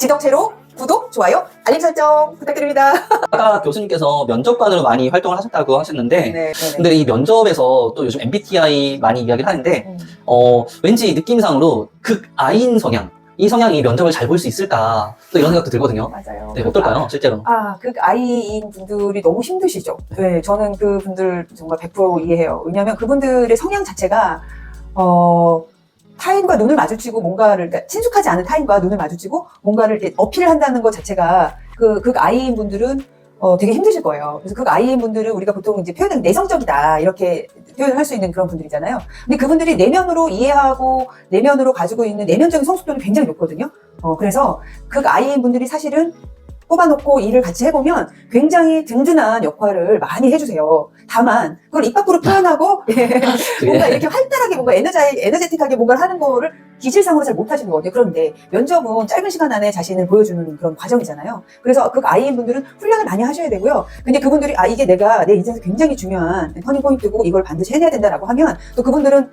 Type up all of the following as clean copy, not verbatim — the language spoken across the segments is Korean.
지덕체로 구독, 좋아요, 알림 설정 부탁드립니다. 아까 교수님께서 면접관으로 많이 활동을 하셨다고 하셨는데 네, 근데 이 면접에서 또 요즘 MBTI 많이 이야기를 하는데 왠지 느낌상으로 극I인 성향, 이 성향이 면접을 잘 볼 수 있을까 또 이런 생각도 들거든요. 맞아요. 네, 어떨까요, 실제로? 극I인 분들이 너무 힘드시죠. 네, 저는 그분들 정말 100% 이해해요. 왜냐하면 그분들의 성향 자체가 타인과 눈을 마주치고 뭔가를, 그러니까 친숙하지 않은 타인과 눈을 마주치고 뭔가를 이렇게 어필을 한다는 것 자체가 극I인 분들은 되게 힘드실 거예요. 그래서 극I인 분들은 우리가 보통 이제 표현은 내성적이다 이렇게 표현을 할 수 있는 그런 분들이잖아요. 근데 그분들이 내면으로 이해하고 내면으로 가지고 있는 내면적인 성숙도는 굉장히 높거든요. 그래서 극I인 분들이 사실은 뽑아놓고 일을 같이 해보면 굉장히 든든한 역할을 많이 해주세요. 다만 그걸 입 밖으로 표현하고 뭔가 이렇게 활달하게 뭔가 에너제틱하게 뭔가를 하는 거를 기질상으로 잘 못하시는 거거든요. 그런데 면접은 짧은 시간 안에 자신을 보여주는 그런 과정이잖아요. 그래서 극I인 분들은 훈련을 많이 하셔야 되고요. 근데 그분들이 이게 내가 내 인생에서 굉장히 중요한 터닝 포인트고 이걸 반드시 해내야 된다라고 하면 또 그분들은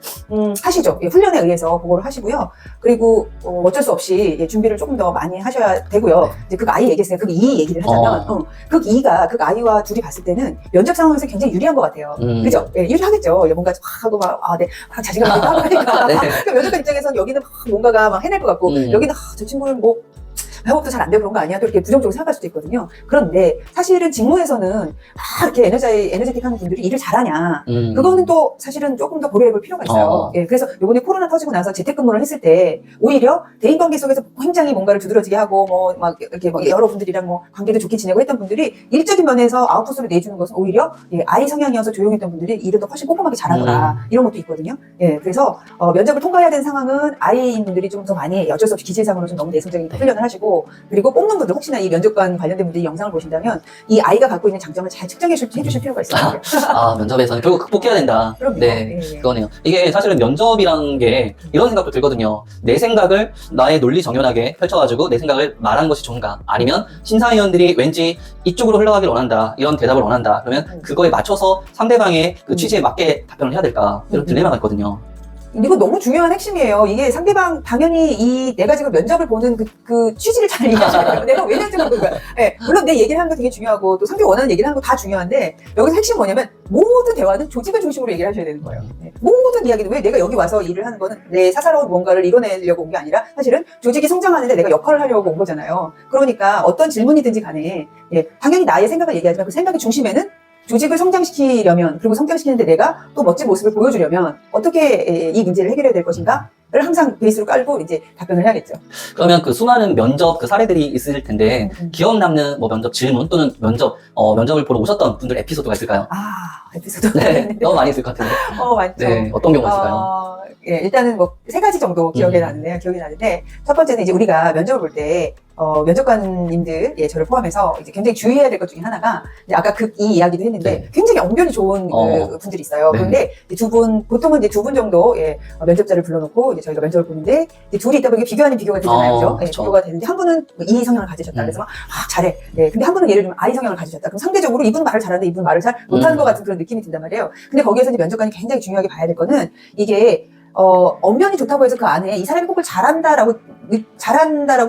하시죠. 훈련에 의해서 그거를 하시고요. 그리고 어쩔 수 없이 준비를 조금 더 많이 하셔야 되고요. 네. 이제 극I 얘기했어요. 극이 얘기를 하자면 극이가 극I와 둘이 봤을 때는 면접 상황에서 굉장히 유리한 것 같아요. 그죠? 예, 유리하겠죠. 뭔가 하고 막 자신감 있고 하고 하니까. 네. 그러니까 면접관 입장에서는 여기는 뭔가가 막 해낼 것 같고 여기는 저 친구는 뭐 협업도 잘 안 되고 그런 거 아니야? 또 이렇게 부정적으로 생각할 수도 있거든요. 그런데 사실은 직무에서는 이렇게 에너제틱한 분들이 일을 잘하냐? 그거는 또 사실은 조금 더 고려해볼 필요가 있어요. 예, 그래서 이번에 코로나 터지고 나서 재택근무를 했을 때 오히려 대인관계 속에서 굉장히 뭔가를 두드러지게 하고 이렇게 여러분들이랑 관계도 좋게 지내고 했던 분들이 일적인 면에서 아웃풋을 내주는 것은 오히려 I 성향이어서 조용했던 분들이 일을 더 훨씬 꼼꼼하게 잘하더라 이런 것도 있거든요. 예, 그래서 면접을 통과해야 되는 상황은 I인 분들이 좀 더 많이 어쩔 수 없이 기질상으로 좀 너무 내성적인 훈련을 하시고 그리고 뽑는 분들 혹시나 이 면접관 관련된 분들이 영상을 보신다면 이 아이가 갖고 있는 장점을 잘 측정해 해주실 필요가 있어요. 면접에서는 결국 극복해야 된다. 그럼요. 네, 예. 그거네요. 이게 사실은 면접이라는 게 이런 생각도 들거든요. 내 생각을 나의 논리 정연하게 펼쳐가지고 내 생각을 말하는 것이 좋은가? 아니면 심사위원들이 왠지 이쪽으로 흘러가길 원한다. 이런 대답을 원한다. 그러면 그거에 맞춰서 상대방의 그 취지에 맞게 답변을 해야 될까? 이런 딜레마가 있거든요. 이거 너무 중요한 핵심이에요. 이게 상대방 당연히 내가 지금 면접을 보는 그 취지를 잘 이해하셔야 돼요. 내가 왜 면접을 보는 거야. 네, 물론 내 얘기를 하는 거 되게 중요하고 또 상대가 원하는 얘기를 하는 거 다 중요한데 여기서 핵심은 뭐냐면 모든 대화는 조직을 중심으로 얘기를 하셔야 되는 거예요. 네, 모든 이야기는 왜 내가 여기 와서 일을 하는 거는 내 사사로운 뭔가를 이뤄내려고 온 게 아니라 사실은 조직이 성장하는데 내가 역할을 하려고 온 거잖아요. 그러니까 어떤 질문이든지 간에 당연히 나의 생각을 얘기하지만 그 생각의 중심에는 조직을 성장시키려면 그리고 성장시키는데 내가 또 멋진 모습을 보여주려면 어떻게 이 문제를 해결해야 될 것인가를 항상 베이스로 깔고 이제 답변을 해야겠죠. 그러면 그 수많은 면접 그 사례들이 있을 텐데 기억 남는 면접 질문 또는 면접을 보러 오셨던 분들 에피소드가 있을까요? 에피소드. 네, 너무 많이 있을 것 같은데. 많죠. 네, 어떤 경우가 있을까요? 일단은 3가지 정도 기억이 나는데 첫 번째는 이제 우리가 면접을 볼 때 면접관님들, 저를 포함해서 이제 굉장히 주의해야 될 것 중에 하나가, 이제 아까 이 이야기도 했는데, 굉장히 언변이 좋은 분들이 있어요. 네. 그런데 보통은 이제 2분 정도, 면접자를 불러놓고, 이제 저희가 면접을 보는데, 이제 둘이 있다 보니까 비교 아닌 비교가 되잖아요. 그죠? 그렇죠. 비교가 되는데, 한 분은 E 성향을 가지셨다. 그래서 잘해. 근데 한 분은 예를 들면 I 성향을 가지셨다. 그럼 상대적으로 이분 말을 잘하는데 이분 말을 잘 못하는 것 같은 그런 느낌이 든단 말이에요. 근데 거기에서 이제 면접관이 굉장히 중요하게 봐야 될 거는, 이게, 언변이 좋다고 해서 그 안에 이 사람이 꼭 잘한다라고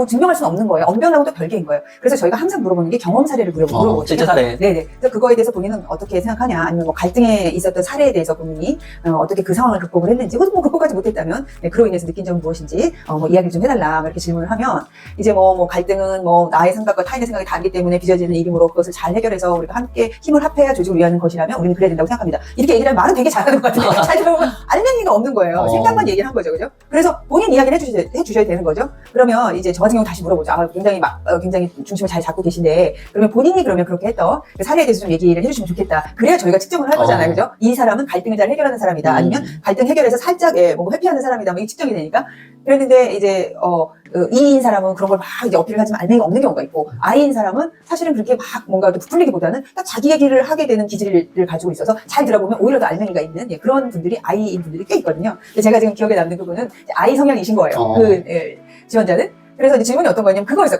증명할 수는 없는 거예요. 언변하고는 또 별개인 거예요. 그래서 저희가 항상 물어보는 게 경험 사례를 물어보거든요. 실제 사례. 네네. 그래서 그거에 대해서 본인은 어떻게 생각하냐, 아니면 갈등에 있었던 사례에 대해서 본인이 어떻게 그 상황을 극복을 했는지, 혹은 극복하지 못했다면 그로 인해서 느낀 점은 무엇인지 이야기를 좀 해달라 이렇게 질문을 하면 이제 갈등은 나의 생각과 타인의 생각이 다르기 때문에 빚어지는 일이므로 그것을 잘 해결해서 우리가 함께 힘을 합해야 조직을 위하는 것이라면 우리는 그래야 된다고 생각합니다. 이렇게 얘기를 하면 말은 되게 잘하는 것 같은데 잘 들어보면 알맹이가 없는 거예요. 생각만 얘기를 한 거죠, 그죠? 그래서 본인 이야기를 해주셔야 되는 거죠. 그러면 이제 저 같은 경우 다시 물어보죠. 굉장히 중심을 잘 잡고 계신데, 그러면 본인이 그렇게 했던 그 사례에 대해서 좀 얘기를 해주시면 좋겠다. 그래야 저희가 측정을 할 거잖아요, 그죠? 이 사람은 갈등을 잘 해결하는 사람이다. 아니면 갈등 해결해서 살짝 뭔가 회피하는 사람이다. 이게 측정이 되니까. 그랬는데 이제 E인 사람은 그런 걸 막 이제 어필을 하지만 알맹이가 없는 경우가 있고, I인 사람은 사실은 그렇게 막 뭔가 부풀리기보다는 딱 자기 얘기를 하게 되는 기질을 가지고 있어서 잘 들어보면 오히려 더 알맹이가 있는 그런 분들이 I인 분들이 꽤 있거든요. 근데 제가 지금 기억에 남는 그분은 I 성향이신 거예요. 지원자는. 그래서 이제 질문이 어떤 거냐면 그거였어요.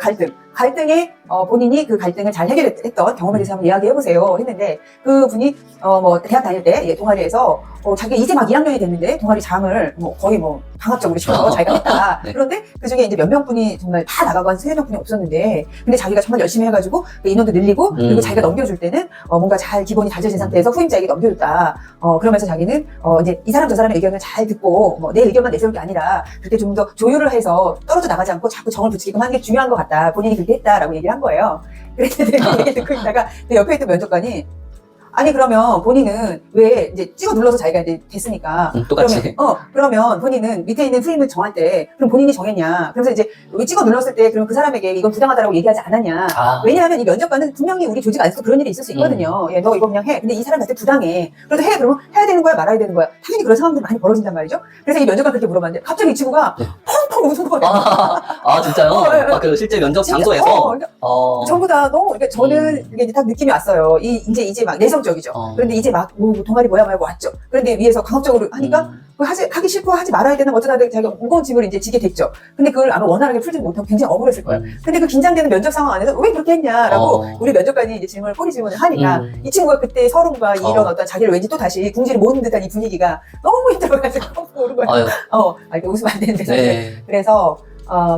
갈등에 본인이 그 갈등을 잘 해결했던 경험에 대해서 한번 이야기해보세요 했는데 그분이 뭐 대학 다닐 때 동아리에서 자기가 이제 막 2학년이 됐는데 동아리 장을 뭐 거의 뭐 방학적으로 시켜서 자기가 했다. 네. 그런데 그중에 이제 몇 명분이 정말 다 나가고 한 3명분이 없었는데 근데 자기가 정말 열심히 해가지고 그 인원도 늘리고 그리고 자기가 넘겨줄 때는 뭔가 잘 기본이 다져진 상태에서 후임자에게 넘겨줬다. 그러면서 자기는 이제 이 사람 저 사람의 의견을 잘 듣고 뭐 내 의견만 내세울 게 아니라 그렇게 좀 더 조율을 해서 떨어져 나가지 않고 자꾸 정을 붙이게끔 하는 게 중요한 것 같다. 본인이 그렇게 했다라고 얘기를 한 거예요. 그랬는데 그 얘기 듣고 있다가 내 옆에 있던 면접관이 아니 그러면 본인은 왜 이제 찍어 눌러서 자기가 이제 됐으니까 똑같이. 그러면 본인은 밑에 있는 후임을 정할 때 그럼 본인이 정했냐 그러면서 이제 왜 찍어 눌렀을 때 그럼 그 사람에게 이건 부당하다라고 얘기하지 않았냐 왜냐하면 이 면접관은 분명히 우리 조직 안에서 그런 일이 있을 수 있거든요. 너 이거 그냥 해 근데 이 사람한테 부당해 그래도 해 그러면 해야 되는 거야 말아야 되는 거야 당연히 그런 상황들이 많이 벌어진단 말이죠. 그래서 이 면접관 그렇게 물어봤는데 갑자기 이 친구가 펑펑 웃은 거예요. 진짜요? 그 실제 면접 장소에서? 전부 다 너무, 그러니까 저는 이게 딱 느낌이 왔어요. 이제 막 내성적이죠. 그런데 이제 막, 동아리 뭐야 말고 왔죠. 그런데 위에서 강압적으로 하니까, 하기 싫고 하지 말아야 되나 어쩌다 자기가 무거운 짐을 이제 지게 됐죠. 근데 그걸 아마 원활하게 풀지 못하고 굉장히 억울했을 거예요. 근데 그 긴장되는 면접 상황 안에서 왜 그렇게 했냐라고 우리 면접관이 이제 꼬리 질문을 하니까 이 친구가 그때 서름과 이런 어떤 자기를 왠지 또 다시 궁지를 모는 듯한 이 분위기가 너무 힘들어가지고 오는 거예요. 이렇게 웃으면 안 되는데. 네. 그래서,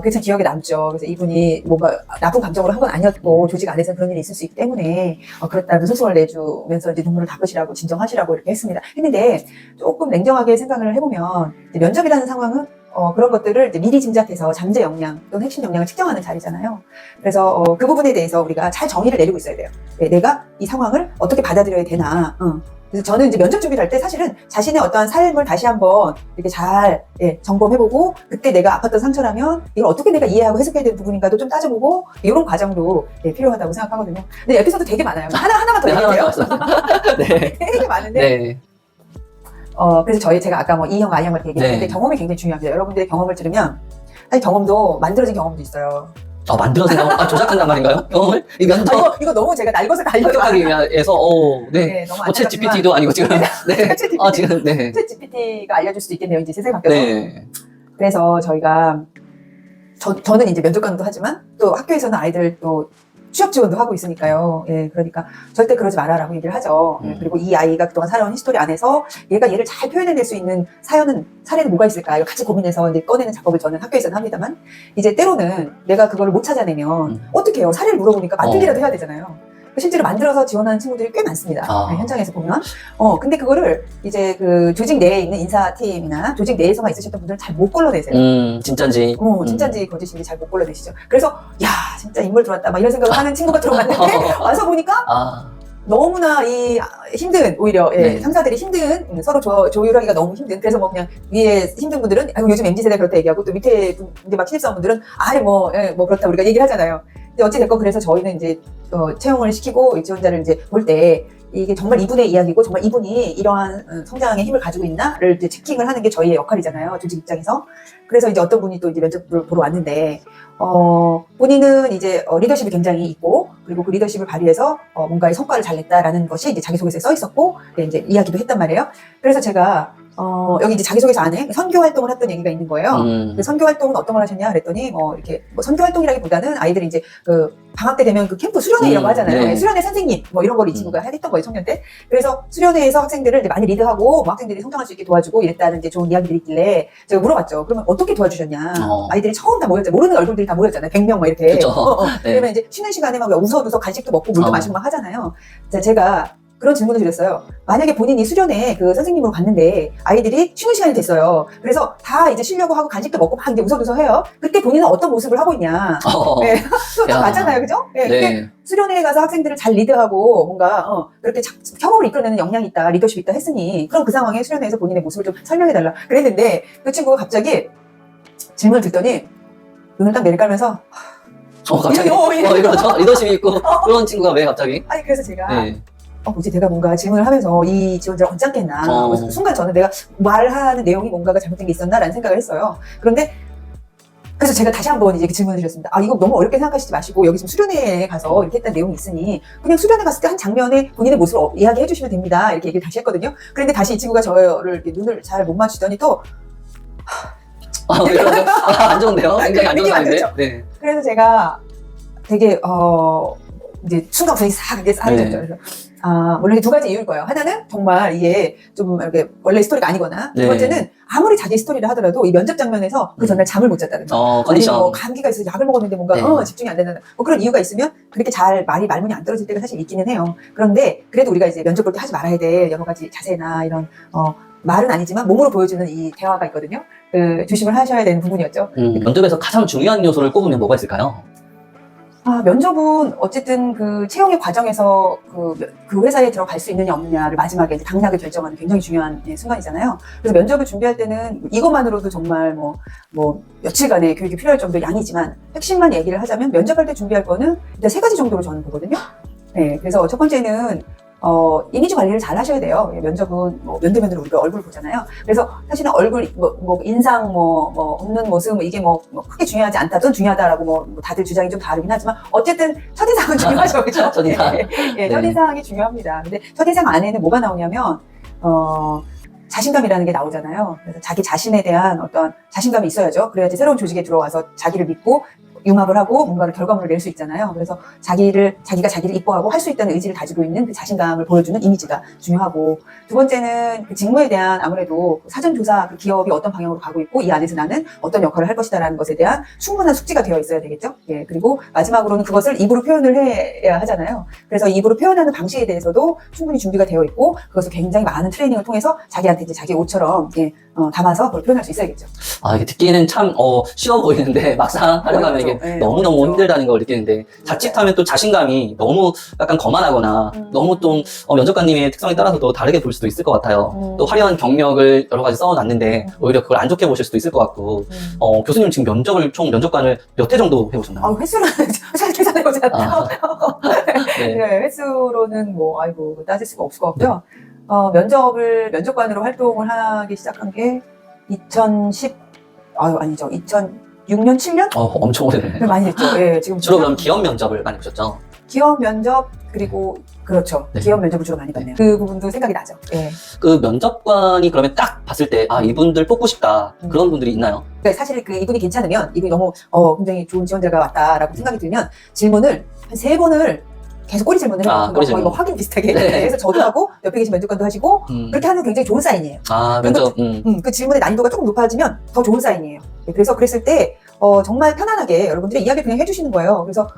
그게 참 기억에 남죠. 그래서 이분이 뭔가 나쁜 감정으로 한 건 아니었고, 조직 안에서 그런 일이 있을 수 있기 때문에, 그렇다면 소송을 내주면서 이제 눈물을 닦으시라고, 진정하시라고 이렇게 했는데, 조금 냉정하게 생각을 해보면, 이제 면접이라는 상황은, 그런 것들을 이제 미리 짐작해서 잠재 역량 또는 핵심 역량을 측정하는 자리잖아요. 그래서, 그 부분에 대해서 우리가 잘 정의를 내리고 있어야 돼요. 내가 이 상황을 어떻게 받아들여야 되나, 그래서 저는 이제 면접 준비를 할 때 사실은 자신의 어떠한 삶을 다시 한번 이렇게 잘 점검해보고 그때 내가 아팠던 상처라면 이걸 어떻게 내가 이해하고 해석해야 되는 부분인가도 좀 따져보고 이런 과정도 필요하다고 생각하거든요. 근데 에피소드 되게 많아요. 하나만 더 얘기해요. 네. 되게 많은데 네. 그래서 제가 아까 뭐 E형, I형 이렇게 얘기했는데 경험이 굉장히 중요합니다. 여러분들의 경험을 들으면 사실 경험도 만들어진 경험도 있어요. 만들어서 조작한단 말인가요? 경험을? 이거 너무 제가 날것을 합격하기 위해서, 네, 너무 챗 GPT도 아니고 지금. 네. 지금, 네. 챗 GPT가 알려줄 수도 있겠네요. 이제 세상이 바뀌어서. 네. 그래서 저희가, 저는 이제 면접관도 하지만 또 학교에서는 아이들 또 취업 지원도 하고 있으니까요. 그러니까 절대 그러지 말아라고 얘기를 하죠. 그리고 이 아이가 그동안 살아온 히스토리 안에서 얘를 잘 표현해낼 수 있는 사례는 뭐가 있을까? 이걸 같이 고민해서 이제 꺼내는 작업을 저는 학교에서는 합니다만, 이제 때로는 내가 그걸 못 찾아내면 어떻게 해요? 사례를 물어보니까 만들기라도 해야 되잖아요. 실제로 만들어서 지원하는 친구들이 꽤 많습니다. 현장에서 보면. 근데 그거를 이제 그 조직 내에 있는 인사팀이나 조직 내에서만 있으셨던 분들은 잘 못 걸러내세요. 진짠지. 진짠지 거짓인지 잘 못 걸러내시죠. 그래서, 야, 진짜 인물 들어왔다. 막 이런 생각을 하는 친구가 들어갔는데, 와서 보니까, 너무나 힘든, 오히려, 상사들이 힘든, 서로 조율하기가 너무 힘든. 그래서 뭐 그냥 위에 힘든 분들은, 요즘 MZ세대 그렇다 얘기하고, 또 밑에 이제 막 신입사원분들은, 뭐 그렇다 우리가 얘기를 하잖아요. 근데 어찌됐건 그래서 저희는 이제, 채용을 시키고 지원자를 이제 볼 때, 이게 정말 이분의 이야기고 정말 이분이 이러한 성장의 힘을 가지고 있나를 이제 체킹을 하는 게 저희의 역할이잖아요. 조직 입장에서. 그래서 이제 어떤 분이 또 이제 면접을 보러 왔는데, 본인은 이제 리더십이 굉장히 있고, 그리고 그 리더십을 발휘해서 뭔가의 성과를 잘 냈다라는 것이 이제 자기소개서에 써 있었고, 이제 이야기도 했단 말이에요. 그래서 제가 여기 이제 자기소개서 안에 선교 활동을 했던 얘기가 있는 거예요. 그 선교 활동은 어떤 걸 하셨냐 그랬더니 이렇게 선교 활동이라기보다는 아이들이 이제 그 방학 때 되면 그 캠프 수련회라고 하잖아요. 네. 수련회 선생님 뭐 이런 걸 이 친구가 했던 거예요, 청년 때. 그래서 수련회에서 학생들을 이제 많이 리드하고 학생들이 성장할 수 있게 도와주고 이랬다는 이제 좋은 이야기들이 있길래 제가 물어봤죠. 그러면 어떻게 도와주셨냐? 아이들이 처음 다 모였잖아요. 모르는 얼굴들이 다 모였잖아요. 100명 막 이렇게. 네. 그러면 이제 쉬는 시간에 막 웃어줘서 간식도 먹고 물도 마시고 막 하잖아요. 제가 그런 질문을 드렸어요. 만약에 본인이 수련회 그 선생님으로 갔는데 아이들이 쉬는 시간이 됐어요. 그래서 다 이제 쉬려고 하고 간식도 먹고 막 이제 웃어줘서 해요. 그때 본인은 어떤 모습을 하고 있냐. 네. 맞잖아요. 그죠? 네. 근데 수련회에 가서 학생들을 잘 리드하고 뭔가 그렇게 협업을 이끌어내는 역량이 있다, 리더십이 있다 했으니 그럼 그 상황에 수련회에서 본인의 모습을 좀 설명해달라. 그랬는데 그 친구가 갑자기 질문을 듣더니 눈을 딱 내리깔면서 갑자기 이거 리더십이 있고 그런 친구가 왜 갑자기? 아니 그래서 제가 뭐지 내가 뭔가 질문을 하면서 이 지원자를 언짢겠나. 순간 저는 내가 말하는 내용이 뭔가가 잘못된 게 있었나라는 생각을 했어요. 그런데 그래서 제가 다시 한번 이제 질문을 드렸습니다. 이거 너무 어렵게 생각하시지 마시고 여기 지금 수련회에 가서 이렇게 했다는 내용이 있으니 그냥 수련회 갔을 때 한 장면에 본인의 모습을 이야기해 주시면 됩니다. 이렇게 얘기를 다시 했거든요. 그런데 다시 이 친구가 저를 이렇게 눈을 잘 못 맞추더니 또 안 좋은데요? 굉장히 안 좋은 느낌 안 상황인데. 좋죠? 네. 그래서 제가 되게 이제 순간 분위기 싹 이렇게 싸해졌죠. 네. 그래서 물론 이게 두 가지 이유일 거예요. 하나는 정말 이게 좀 이렇게 원래 스토리가 아니거나 두 네. 번째는 아무리 자기 스토리를 하더라도 이 면접 장면에서 그 전날 잠을 못 잤다는 거. 컨디션. 아니면 뭐 감기가 있어서 약을 먹었는데 뭔가 네. 집중이 안 되는 뭐 그런 이유가 있으면 그렇게 잘 말문이 안 떨어질 때가 사실 있기는 해요. 그런데 그래도 우리가 이제 면접 볼 때 하지 말아야 될 여러 가지 자세나 이런 말은 아니지만 몸으로 보여주는 이 대화가 있거든요. 조심을 하셔야 되는 부분이었죠. 면접에서 가장 중요한 요소를 꼽으면 뭐가 있을까요? 면접은 어쨌든 그 채용의 과정에서 그 회사에 들어갈 수 있느냐 없느냐를 마지막에 이제 당락을 결정하는 굉장히 중요한 순간이잖아요. 그래서 면접을 준비할 때는 이것만으로도 정말 뭐 며칠간의 교육이 필요할 정도의 양이지만 핵심만 얘기를 하자면 면접할 때 준비할 거는 일단 세 가지 정도로 저는 보거든요. 네, 그래서 첫 번째는 이미지 관리를 잘 하셔야 돼요. 면접은 면대면으로 우리가 얼굴 보잖아요. 그래서 사실은 얼굴, 인상, 웃는 모습, 이게 크게 중요하지 않다든 중요하다라고 다들 주장이 좀 다르긴 하지만 어쨌든 첫인상은 중요하죠. 그죠? 첫인상. 예, 첫인상이 중요합니다. 근데 첫인상 안에는 뭐가 나오냐면, 자신감이라는 게 나오잖아요. 그래서 자기 자신에 대한 어떤 자신감이 있어야죠. 그래야지 새로운 조직에 들어와서 자기를 믿고 융합을 하고 뭔가를 결과물을 낼 수 있잖아요. 그래서 자기가 자기를 이뻐하고 할 수 있다는 의지를 가지고 있는 그 자신감을 보여주는 이미지가 중요하고, 두 번째는 그 직무에 대한 아무래도 사전조사, 그 기업이 어떤 방향으로 가고 있고 이 안에서 나는 어떤 역할을 할 것이다라는 것에 대한 충분한 숙지가 되어 있어야 되겠죠. 예, 그리고 마지막으로는 그것을 입으로 표현을 해야 하잖아요. 그래서 입으로 표현하는 방식에 대해서도 충분히 준비가 되어 있고 그것을 굉장히 많은 트레이닝을 통해서 자기한테 이제 자기 옷처럼 담아서 그걸 표현할 수 있어야겠죠. 이게 듣기에는 참 쉬워 보이는데 막상 하려고 하면 이게 네, 너무너무 어렵죠. 힘들다는 걸 느끼는데, 자칫하면 또 자신감이 너무 약간 거만하거나 너무 좀 면접관님의 특성에 따라서도 다르게 볼 수도 있을 것 같아요. 또 화려한 경력을 여러 가지 써놨는데 오히려 그걸 안 좋게 보실 수도 있을 것 같고. 교수님 지금 총 면접관을 몇 회 정도 해보셨나요? 횟수로는 잘 계산해보잖아요. 네. 네, 횟수로는 따질 수가 없을 것 같고요. 면접관으로 활동을 하기 시작한 게 2006년, 7년? 엄청 오래됐네요. 많이 됐죠. 예, 지금 주로 그럼 기업 면접을 많이 보셨죠? 기업 면접, 그리고 그렇죠. 네. 기업 면접을 주로 많이 봤네요. 그 부분도 생각이 나죠. 예. 그 면접관이 그러면 딱 봤을 때 이분들 뽑고 싶다, 그런 분들이 있나요? 그러니까 사실 이분이 괜찮으면, 이분이 너무 굉장히 좋은 지원자가 왔다라고 생각이 들면 질문을 한 3번을 계속 꼬리 질문을 해요. 꼬리 거의 질문. 확인 비슷하게. 네. 그래서 저도 하고 옆에 계신 면접관도 하시고 그렇게 하는 굉장히 좋은 사인이에요. 면접. 그 질문의 난이도가 조금 높아지면 더 좋은 사인이에요. 그래서 그랬을 때 정말 편안하게 여러분들의 이야기를 그냥 해주시는 거예요. 그래서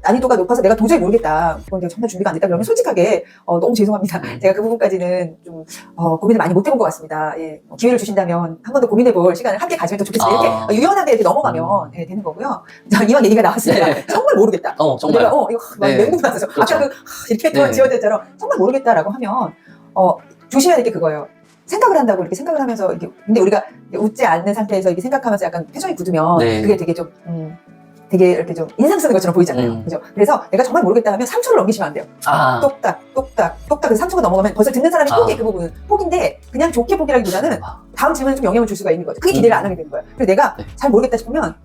난이도가 높아서 내가 도저히 모르겠다, 이건 내가 정말 준비가 안 됐다 그러면 솔직하게 너무 죄송합니다. 제가 그 부분까지는 좀 고민을 많이 못 해본 것 같습니다. 예. 기회를 주신다면 한 번 더 고민해볼 시간을 함께 가지면 더 좋겠습니다. 이렇게 유연하게 이렇게 넘어가면 되는 거고요. 자, 이왕 얘기가 나왔으니까 네. 정말 모르겠다. 정말. 내가 이거 막 네. 멘붕 받아서 그렇죠. 아까 이렇게 했던 네. 지원자처럼 정말 모르겠다라고 하면 조심해야 될 게 그거예요. 생각을 한다고 이렇게 생각을 하면서 근데 우리가 웃지 않는 상태에서 이렇게 생각하면서 약간 표정이 굳으면 네. 그게 되게 좀 되게 이렇게 좀 인상 쓰는 것처럼 보이잖아요. 그죠? 그래서 내가 정말 모르겠다 하면 3초를 넘기시면 안 돼요. 똑딱, 똑딱, 똑딱. 그래서 3초가 넘어가면 벌써 듣는 사람이 포기해, 그 부분은. 포기인데, 그냥 좋게 포기라기보다는 다음 질문에 좀 영향을 줄 수가 있는 거죠. 크게 기대를 안 하게 되는 거예요. 그래서 내가 잘 모르겠다 싶으면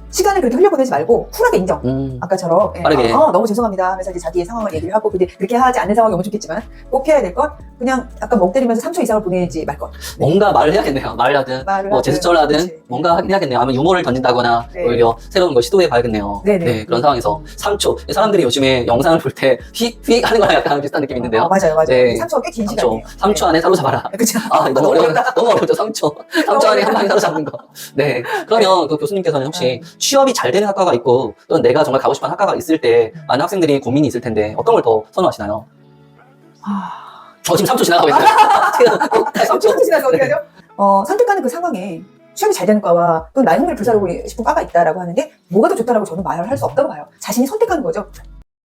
시간을 그렇게 흘려보내지 말고 쿨하게 인정. 아까처럼 빠르게. 너무 죄송합니다 하면서 이제 자기의 상황을 얘기를 하고, 근데 그렇게 하지 않는 상황이 오면 좋겠지만 꼭 해야 될 건 그냥 약간 멍 때리면서 3초 이상을 보내지 말 것. 뭔가 말을 해야겠네요. 말을 하든 제스처를 하든 그렇지. 뭔가 하긴 해야겠네요. 아니면 유머를 던진다거나 네. 오히려 새로운 걸 시도해 봐야겠네요. 네네. 네, 그런 상황에서 3초. 사람들이 요즘에 영상을 볼 때 휙휙 하는 거랑 약간 비슷한 느낌이 있는데요. 맞아요. 네. 3초가 꽤 긴 시간이에요. 3초 안에 사로잡아라. 그렇죠. 너무 어려운다. 너무 어렵죠. 3초 안에 한 방에 사로잡는 거. 네. 그러면 그 교수님께서는 혹시 취업이 잘 되는 학과가 있고 또는 내가 정말 가고 싶은 학과가 있을 때 많은 학생들이 고민이 있을 텐데 어떤 걸 더 선호하시나요? 지금 3초 지나가고 있어요. 지금 3초 지나서 어떻게 하죠? 선택하는 그 상황에 취업이 잘 되는 과와 또 나의 흥미를 불사르고 싶은 과가 있다라고 하는데 뭐가 더 좋다라고 저는 말을 할 수 없다고 봐요. 자신이 선택하는 거죠.